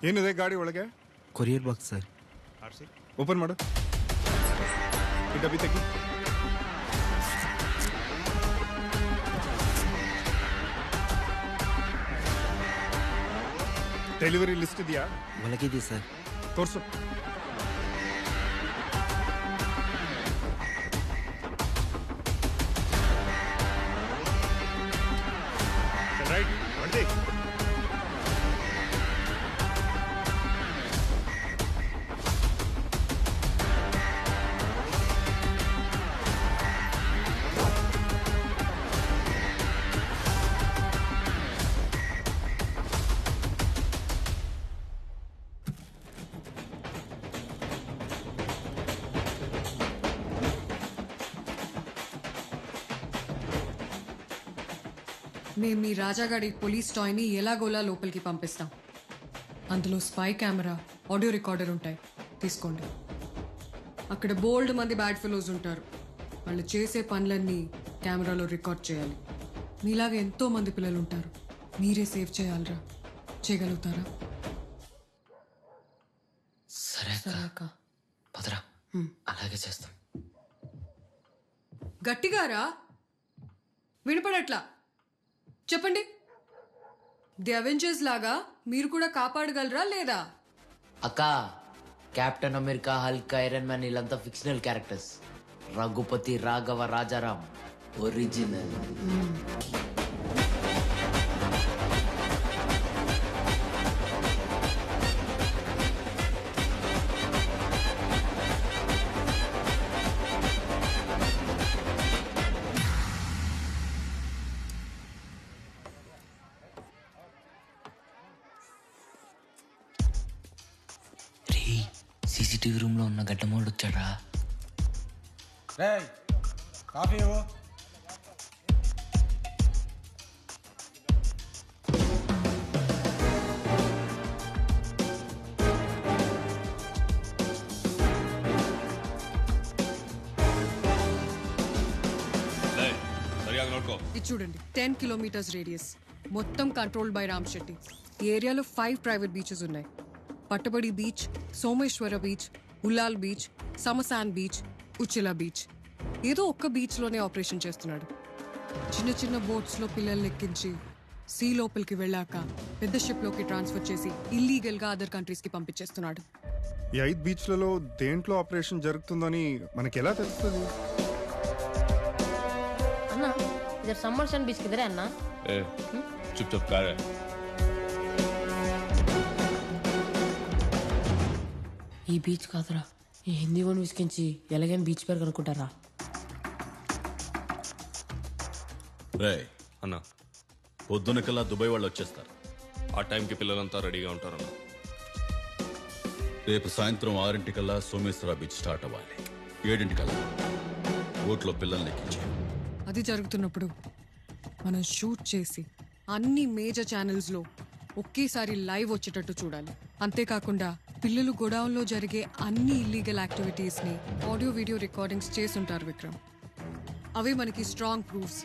ಏನಿದೆ ಗಾಡಿ ಒಳಗೆ? Courier box sir. RC open ಮಾಡು. ಈ ಡಬ್ಬಿ ತೆಗಿ. ಡೆಲಿವರಿ ಲಿಸ್ಟ್ ಇದೆಯಾ? ಒಳಗಿದೆ ಸರ್. ತೋರ್ಸು. ರೈಟ್ ಹೊರಡಿ. మేము మీ రాజాగాడి పోలీస్ టాయ్ని ఎలాగోలా లోపలికి పంపిస్తాం. అందులో స్పై కెమెరా, ఆడియో రికార్డర్ ఉంటాయి, తీసుకోండి. అక్కడ బోల్డ్ మంది బ్యాడ్ ఫెలోస్ ఉంటారు. వాళ్ళు చేసే పనులన్నీ కెమెరాలో రికార్డ్ చేయాలి. మీలాగా ఎంతో మంది పిల్లలు ఉంటారు. మీరే సేవ్ చేయాలరా. చేయగలుగుతారా? సరే అక్క. పదరా, అలాగే చేస్తాం. గట్టిగారా, వినపడట్లా. చెప్పండి. ది అవెంజర్స్ లాగా మీరు కూడా కాపాడగలరా లేదా? అక్క, captain America, Hulk, iron man వీళ్ళంతా fictional characters. Raghupati Raghava Rajaram original. CCTV room లో ఉన్న గడ్డమోడు వచ్చాడా? కాఫీ ఇవ్వు. ఇది చూడండి, 10 కిలోమీటర్స్ రేడియస్, మొత్తం కంట్రోల్డ్ బై రామ్ శెట్టి. ఈ ఏరియాలో 5 ప్రైవేట్ బీచెస్ ఉన్నాయి. Pattabadi beach, Someshwara beach, Ullal beach, Samasan beach, Uchila beach. ఏదో ఒక్క బీచ్లోనే ఆపరేషన్ చేస్తున్నాడు. చిన్న చిన్న బోట్స్లో పిల్లల్ని ఎక్కించి సీ లోపలికి వెళ్ళాక పెద్ద షిప్లోకి ట్రాన్స్ఫర్ చేసి ఇల్లీగల్గా అదర్ కంట్రీస్కి పంపించేస్తున్నాడు. ఈ 5 బీచ్లలో దేంట్లో ఆపరేషన్ జరుగుతుందని మనకి ఎలా తెలుస్తుంది? అన్నా, ఇద్దరు సమ్మర్షన్ బీచ్ కిదరే అన్నా. చుప్ చుప్ కారే. ఈ బీచ్ కాదురా, ఈ హిందీ వన్ విసికించి ఎలాగైనా బీచ్ పేరు కనుక్కుంటారా? రే అన్న, పొద్దునకల్లా దుబాయ్ వాళ్ళు వచ్చేస్తారు. ఆ టైంకి పిల్లలంతా రెడీగా ఉంటారన్న. రేపు సాయంత్రం 6 సోమేశ్వర బీచ్ స్టార్ట్ అవ్వాలి. 7 బోట్లో పిల్లల్ని ఎక్కించి. అది జరుగుతున్నప్పుడు మనం షూట్ చేసి అన్ని మేజర్ ఛానల్స్లో ఒకేసారి లైవ్ వచ్చేటట్టు చూడాలి. అంతేకాకుండా పిల్లలు గోడౌన్లో జరిగే అన్ని ఇల్లీగల్ యాక్టివిటీస్ని ఆడియో వీడియో రికార్డింగ్స్ చేసుంటారు విక్రమ్. అవి మనకి స్ట్రాంగ్ ప్రూఫ్స్.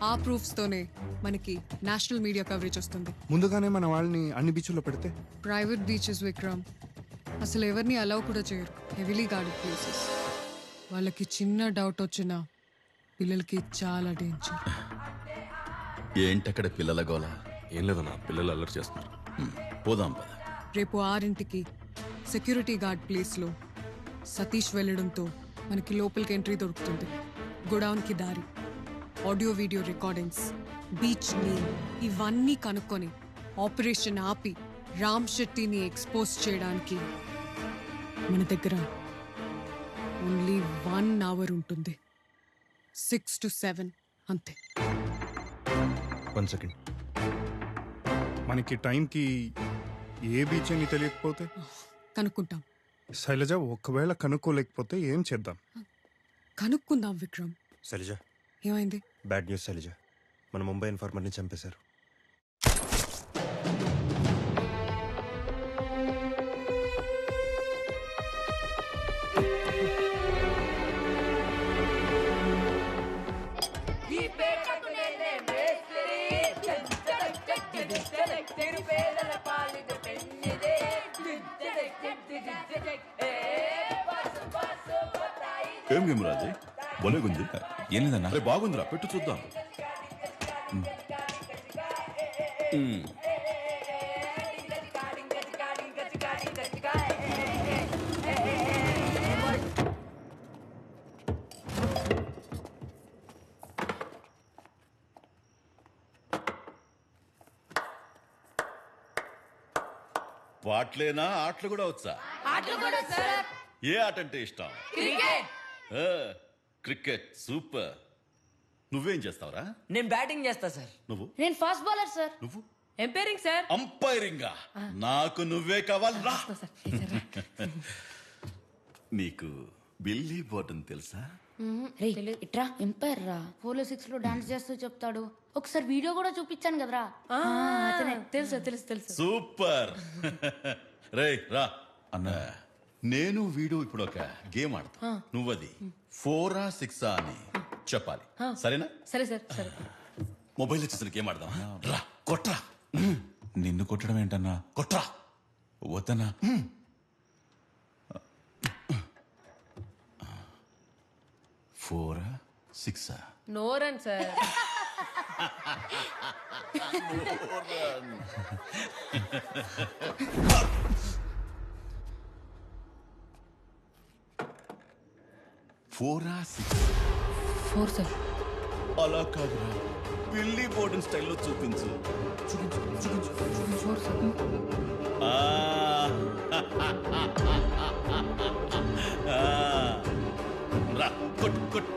ఆ ప్రూఫ్స్తోనే మనకి నేషనల్ మీడియా కవరేజ్ వస్తుంది. ముందుగానే మన వాళ్ళని అన్ని బీచ్ల్లో పెడితే? ప్రైవేట్ బీచెస్ విక్రమ్ అసలు ఎవరిని అలౌ కూడా చేయరు. Heavily guarded places. వాళ్ళకి చిన్న డౌట్ వచ్చినా పిల్లలకి చాలా డేంజర్. ఏంటక్కడ పిల్లల గోల? ఏం లేదన్నా, పిల్లలు అల్లరి చేస్తున్నారు. పోదాం పద. రేపు 6 సెక్యూరిటీ గార్డ్ ప్లేస్లో సతీష్ వెళ్ళడంతో మనకి లోపలికి ఎంట్రీ దొరుకుతుంది. గోడౌన్కి దారి, audio video recordings, beach name ఇవన్నీ కనుక్కొని ఆపరేషన్ ఆపి రామ్ శెట్టిని ఎక్స్పోజ్ చేయడానికి మన దగ్గర ఓన్లీ 1 అవర్ ఉంటుంది. 6 to 7 అంతే. 1 సెకండ్. మనకి టైంకి ఏ బీచ్ అని తెలియకపోతే కనుక్కుంటాం. శైలజ, ఒకవేళ కనుక్కోలేకపోతే ఏం చేద్దాం? కనుక్కుందాం విక్రమ్. శైలజ, ఏమైంది? Bad news Shailaja. మన ముంబై ఇన్ఫార్మర్ని చంపేశారు. నిరుపేదల పాలిట పెన్నిదే ఏం గేమ్ రాజే బలేగుంది. ఏం లేదన్నా. అరే బాగుందిరా, పెట్టు చూద్దాం. పాటలేనా, ఆటలు కూడా వచ్చా? ఏ ఆట అంటే ఇష్టం? ఆ, క్రికెట్. సూపర్. నువ్వేం చేస్తావురా? నేను బ్యాటింగ్ చేస్తా సార్. నువ్వు? నేను ఫాస్ట్ బౌలర్ సార్. నువ్వు? Umpiring sir. అంపైరింగా? నాకు నువ్వే కావాలి రా. నీకు బిల్లీ బోటన్ తెలుసా? రే ఇట్రా ఎంపైర్ రా 4 6 లో డాన్స్ చేస్తూ చెప్తాడు. ఒకసారి వీడియో కూడా చూపించాను కదరా. అతనే తెలుసు తెలుసు తెలుసు. సూపర్. రే రా అన్న. నేను వీడు ఇప్పుడు ఒక గేమ్ ఆడతా. నువ్వది 4 6 అని చెప్పాలి. సరేనా? సరే సార్ సరే. మొబైల్ వచ్చేసరికి గేమ్ ఆడదాం. రా కొట్రా. నిన్ను కొట్టడం ఏంటన్నా? కొట్రా. వద్దన్నా. 4 6 నో రన్ సార్. ఫోరా 6 4 సార్. అలా కాదురా, బిల్లీ బోటన్ స్టైల్లో చూపించు. 4 సార్. ఆ. ఆ. రా కొట్టు కొట్టు.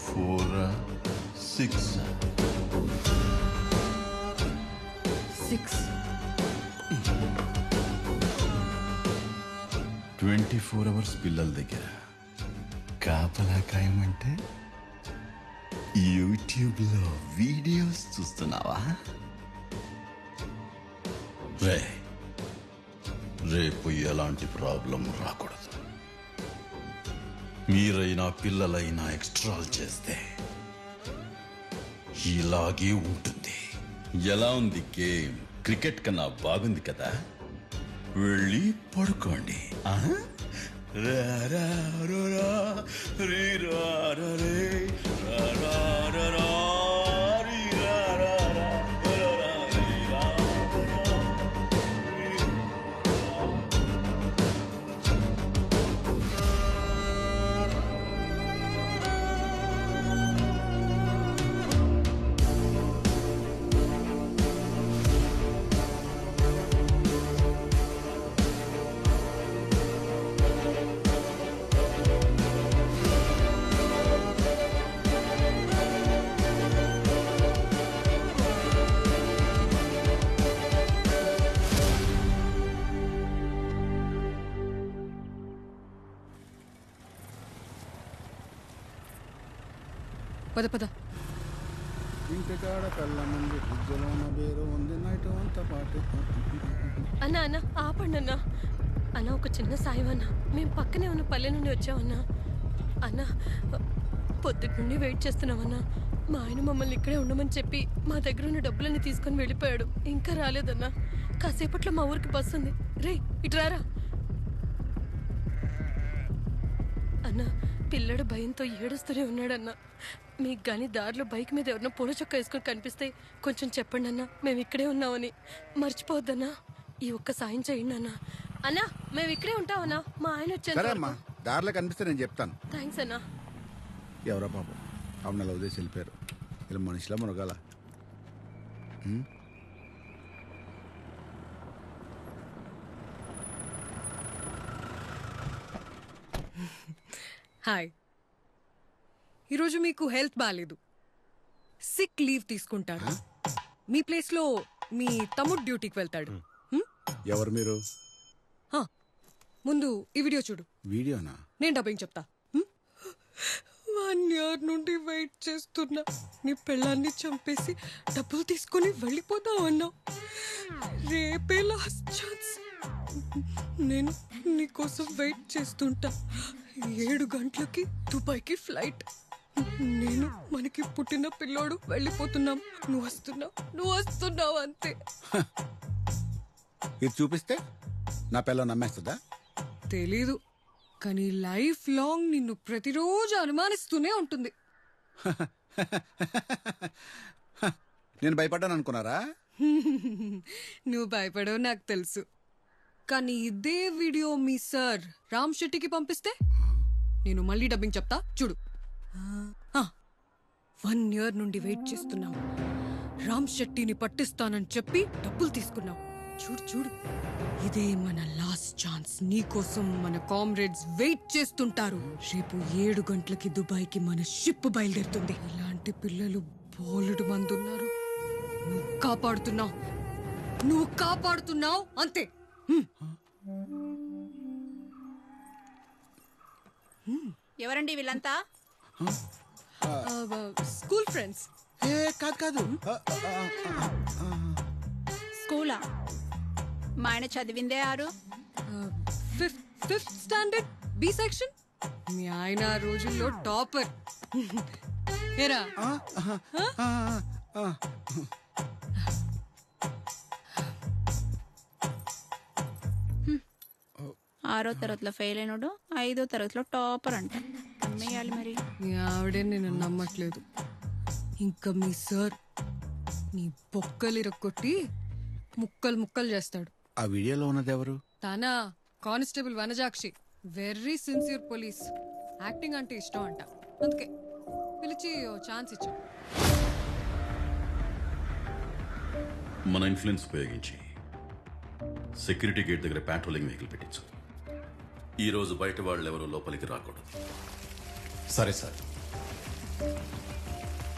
ఫోరా 6 6. 24 అవర్స్ పిల్లల దగ్గర కాపలా కాయమంటే యూట్యూబ్ లో వీడియోస్ చూస్తున్నావా? రేపు ఎలాంటి ప్రాబ్లం రాకూడదు. మీరైనా పిల్లలైనా ఎక్స్ట్రాల్ చేస్తే ఇలాగే ఉంటుంది. ఎలా ఉంది గేమ్? క్రికెట్ కన్నా బాగుంది కదా? వెళ్ళి పడుకోండి. ఆ? రా రా రా రా, రీ రా రా రే, రా రా రా రా, రీ రా రా రా, రా రా రీ రా రా, రీ. పద పద. ఇంటికాడ కళ్ళ ముందు ఉజ్జలోన బేరు ఉంది నైట్ అంతా పాటు. అన్న అన్న ఆపండి అన్న. అన్న ఒక చిన్న సాయం అన్న. మేము పక్కనే ఉన్న పల్లె నుండి వచ్చామన్నా. అన్న పొద్దుటి నుండి వెయిట్ చేస్తున్నామన్నా. మా ఆయన మమ్మల్ని ఇక్కడే ఉండమని చెప్పి మా దగ్గర ఉన్న డబ్బులన్నీ తీసుకొని వెళ్ళిపోయాడు. ఇంకా రాలేదన్నా. కాసేపట్లో మా ఊరికి బస్సు ఉంది. రే ఇటురారా అన్న. పిల్లడు భయంతో ఏడుస్తూనే ఉన్నాడన్నా. మీకు కానీ దారిలో బైక్ మీద ఎవరినో పూల చొక్క వేసుకొని కనిపిస్తే కొంచెం చెప్పండి అన్న. మేము ఇక్కడే ఉన్నామని మర్చిపోవద్దన్నా. ఈ ఒక్క సాయం చేయండి అన్న. అన్నా మేము ఇక్కడే ఉంటామన్నా. మా ఆయన వచ్చారు. దారిలో కనిపిస్తే నేను చెప్తాను. థ్యాంక్స్ అన్నా. ఎవరో పాపం అవునా లవ్ చేసి వెళ్ళిపోయారు. ఇలా మనిషిలా మునగాల. హాయ్. ఈరోజు మీకు హెల్త్ బాగాలేదు, సిక్ లీవ్ తీసుకుంటారు. మీ ప్లేస్లో మీ తమ్ముడు డ్యూటీకి వెళ్తాడు. ఎవరు మీరు? ముందు ఈ వీడియో చూడు. వీడియోనా? నేను డబ్బింగ్ చెప్తా. 1 year నుండి వెయిట్ చేస్తున్నా. నీ పెళ్ళాన్ని చంపేసి డబ్బులు తీసుకొని వెళ్ళిపోతావు అన్నావు. రేపే లాస్ట్ ఛాన్స్. నేను నీకోసం వెయిట్ చేస్తుంటా. 7 గంటలకి దుబాయ్కి ఫ్లైట్. నేను మనకి పుట్టిన పిల్లోడు వెళ్ళిపోతున్నాం. నువ్వు వస్తున్నావు అంతే. ఇది చూపిస్తే నా పిల్ల నమ్మేస్తుందా? తెలీదు, కానీ లైఫ్ లాంగ్ నిన్ను ప్రతిరోజు అనుమానిస్తూనే ఉంటుంది. నేను భయపడ్డాను అనుకున్నారా? నువ్వు భయపడవు నాకు తెలుసు, కానీ ఇదే వీడియో మీ సార్ రామ్ శెట్టికి పంపిస్తే నేను మళ్ళీ డబ్బింగ్ చెప్తా చూడు. 1 year నుండి వెయిట్ చేస్తున్నాం. రామ్ శెట్టిని పట్టిస్తానని చెప్పి డబ్బులు తీసుకున్నాం. చూడు, ఇదే మన లాస్ట్ ఛాన్స్. నీకోసం మన కామ్రేడ్స్ వెయిట్ చేస్తుంటారు. రేపు 7 గంటలకి దుబాయ్కి మన షిప్ బయలుదేరుతుంది. ఇలాంటి పిల్లలు బోలెడు మంది ఉన్నారు. నువ్వు కాపాడుతున్నావు అంతే. ఎవరండి వీళ్ళంతా? School friends. కాదు. స్కూలా? మా ఆయన చదివిందే 6. Fifth standard B section. మీ ఆయన ఆ రోజుల్లో టాపర్. ఏరా? ఆరో తరగతిలో ఫెయిల్ అయినాడు, 5వ తరగతిలో టాపర్ అంట. అమ్మేయాలి మరి. మీ ఆవిడే నేను నమ్మట్లేదు. ఇంకా మీ సార్ నీ బొక్కలు ఇరక్కొట్టి ముక్కలు చేస్తాడు. ఆ వీడియోలో ఉన్నది ఎవరు? తన constable Vanajakshi. Very sincere police. Acting అంటే ఇష్టం అంట, అందుకే పిలిచి ఛాన్స్ ఇచ్చాం. మన ఇన్ఫ్లుయెన్స్ ఉపయోగించి సెక్యూరిటీ గేట్ దగ్గర పెట్రోలింగ్ వెహికల్ పెట్టించు. ఈ రోజు బయట వాళ్ళు ఎవరు లోపలికి రాకూడదు. సరే సార్.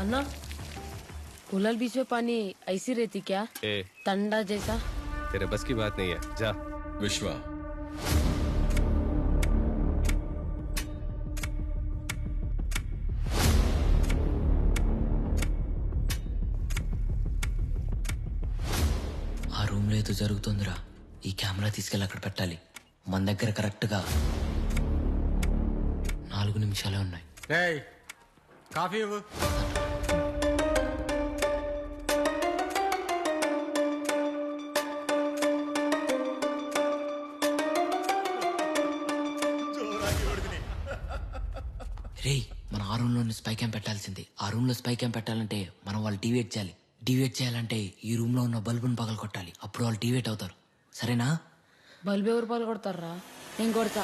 अन्ना उलाल बीच में पानी ऐसी रहती क्या? ठंडा जैसा? तेरे बस की बात नहीं है, जा. విశ్వ, ఆ రూమ్ లో ఏదో జరుగుతుందిరా. ఈ కెమెరా తీసుకెళ్ళి అక్కడ పెట్టాలి. మన దగ్గర కరెక్ట్గా 4 నిమిషాలే ఉన్నాయి. కాఫీ ఇవ్వు. రేయ్, మన ఆ రూమ్ లోని స్పై క్యామ్ పెట్టాల్సింది. ఆ రూమ్ లో స్పై క్యామ్ పెట్టాలంటే మనం వాళ్ళు డివేట్ చేయాలి. డివేట్ చేయాలంటే ఈ రూమ్ లో ఉన్న బల్బుని పగలు కొట్టాలి. అప్పుడు వాళ్ళు డివేట్ అవుతారు. సరేనా? బల్బు ఎవరు పగలు కొడతారా? నేను కొడతా.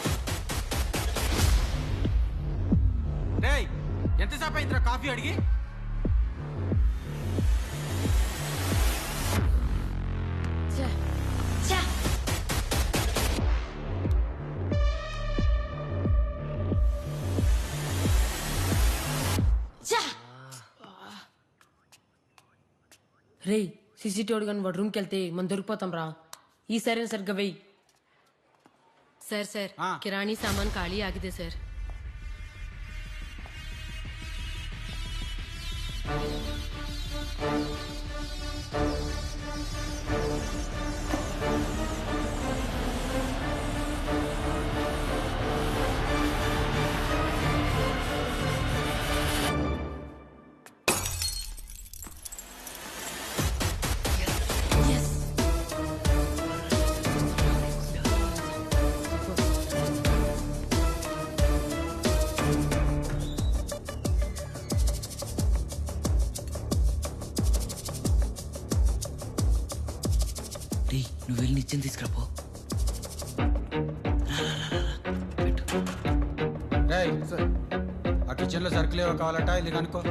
ఎంతసేపు అయిందిరా కాఫీ అడిగి? రే, సీసీటీవీ కానీ వాడు రూమ్కి వెళ్తే మనం దొరికిపోతాం రా. ఈ సరైన సరిగ్గా వెయ్యి. ಸರ್ ಕಿರಾಣಿ ಸಾಮಾನ್ ಖಾಲಿ ಆಗಿದೆ ಸರ್. నువ్వు వెళ్ళి నిత్యం తీసుకురాపో. ఆ కిచెన్ లో సరుకులు ఏవో కావాలట, ఇది కనుక్కో.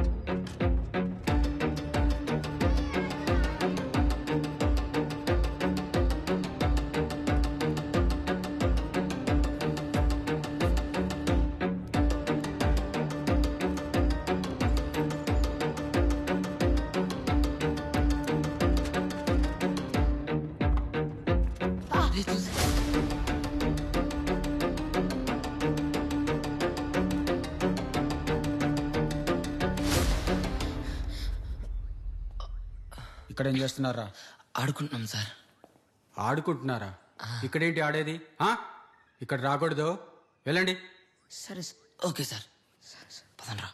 ఇక్కడ ఏం చేస్తున్నారా? ఆడుకుంటున్నాం సార్. ఆడుకుంటున్నారా? ఇక్కడేంటి ఆడేది? ఇక్కడ రాకూడదు, వెళ్ళండి. ఓకే సార్ పదండ్రా.